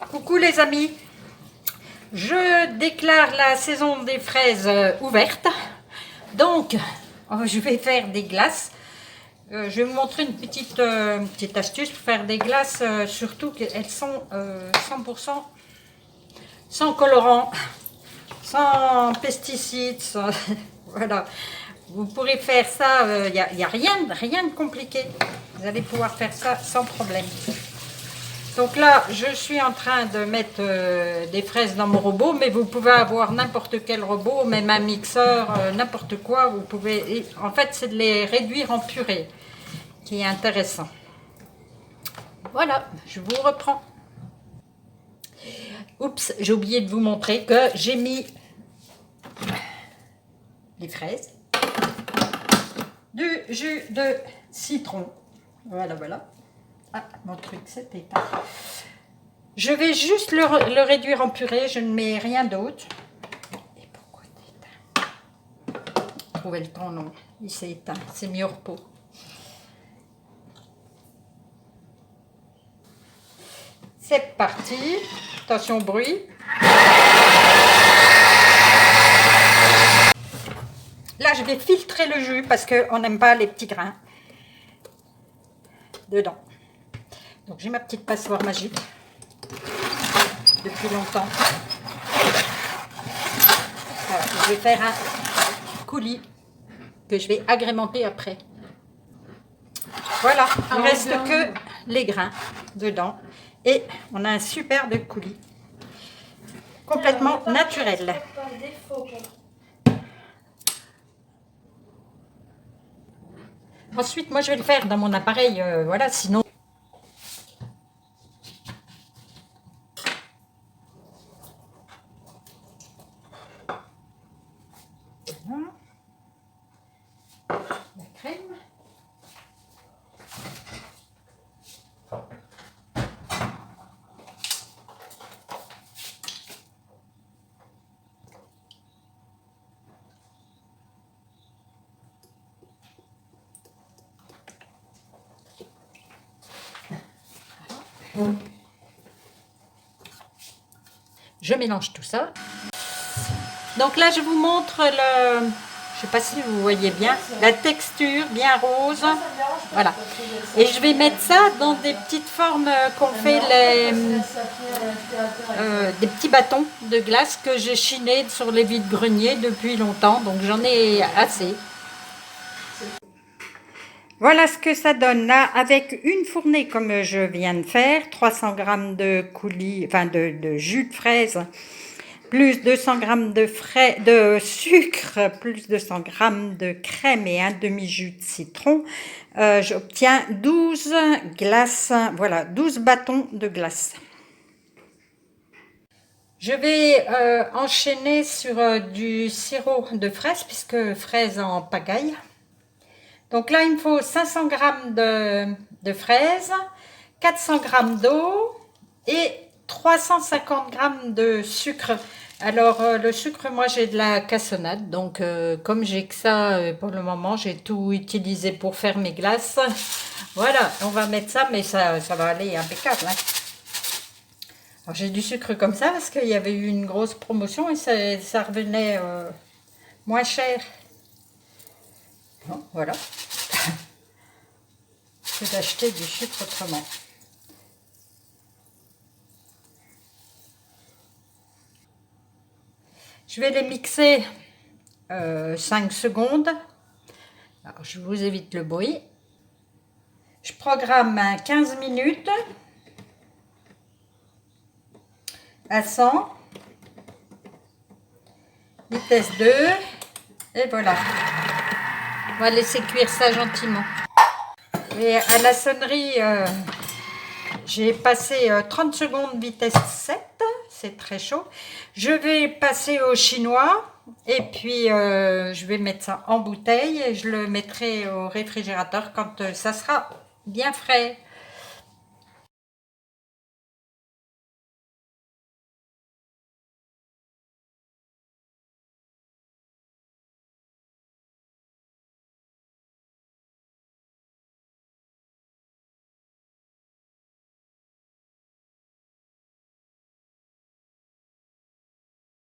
Coucou les amis, je déclare la saison des fraises ouverte, donc je vais faire des glaces. Je vais vous montrer une petite astuce pour faire des glaces, surtout qu'elles sont 100% sans colorant, sans pesticides, voilà. Vous pourrez faire ça, il n'y a rien de compliqué, vous allez pouvoir faire ça sans problème. Donc là, je suis en train de mettre des fraises dans mon robot, mais vous pouvez avoir n'importe quel robot, même un mixeur, n'importe quoi. Vous pouvez. En fait, c'est de les réduire en purée, qui est intéressant. Voilà, je vous reprends. Oups, j'ai oublié de vous montrer que j'ai mis les fraises, du jus de citron. Voilà, voilà. Ah, mon truc s'est éteint. Je vais juste le réduire en purée, je ne mets rien d'autre. Et pourquoi t'éteins? Trouvez le temps, non, il s'est éteint, c'est mis au repos. C'est parti, attention au bruit. Là, je vais filtrer le jus parce qu'on n'aime pas les petits grains dedans. Donc j'ai ma petite passoire magique depuis longtemps. Voilà, je vais faire un coulis que je vais agrémenter après. Voilà, il ne reste que les grains dedans et on a un superbe coulis complètement naturel. Ensuite, moi je vais le faire dans mon appareil, voilà, sinon. Voilà. La crème. Je mélange tout ça. Donc là, je vous montre le... Je ne sais pas si vous voyez bien, la texture bien rose. Voilà. Et je vais mettre ça dans des petites formes qu'on fait des petits bâtons de glace que j'ai chinés sur les vide-greniers depuis longtemps. Donc j'en ai assez. Voilà ce que ça donne là, avec une fournée comme je viens de faire, 300 g de coulis, enfin de jus de fraise, plus 200 g de sucre, plus 200 g de crème et un demi-jus de citron, j'obtiens 12 glaces, voilà, 12 bâtons de glace. Je vais enchaîner sur du sirop de fraise, puisque fraise en pagaille. Donc là, il me faut 500 g de fraises, 400 g d'eau et 350 g de sucre. Alors, le sucre, moi, j'ai de la cassonade. Donc, comme j'ai que ça pour le moment, j'ai tout utilisé pour faire mes glaces. Voilà, on va mettre ça, mais ça va aller impeccable. Hein. Alors, j'ai du sucre comme ça parce qu'il y avait eu une grosse promotion et ça revenait moins cher. Bon, voilà. Que d'acheter du sucre autrement. Je vais les mixer 5 secondes. Alors, je vous évite le bruit. Je programme 15 minutes à 100. Vitesse 2. Et voilà. On va laisser cuire ça gentiment. Et à la sonnerie, j'ai passé 30 secondes vitesse 7. C'est très chaud. Je vais passer au chinois et puis je vais mettre ça en bouteille et je le mettrai au réfrigérateur quand ça sera bien frais.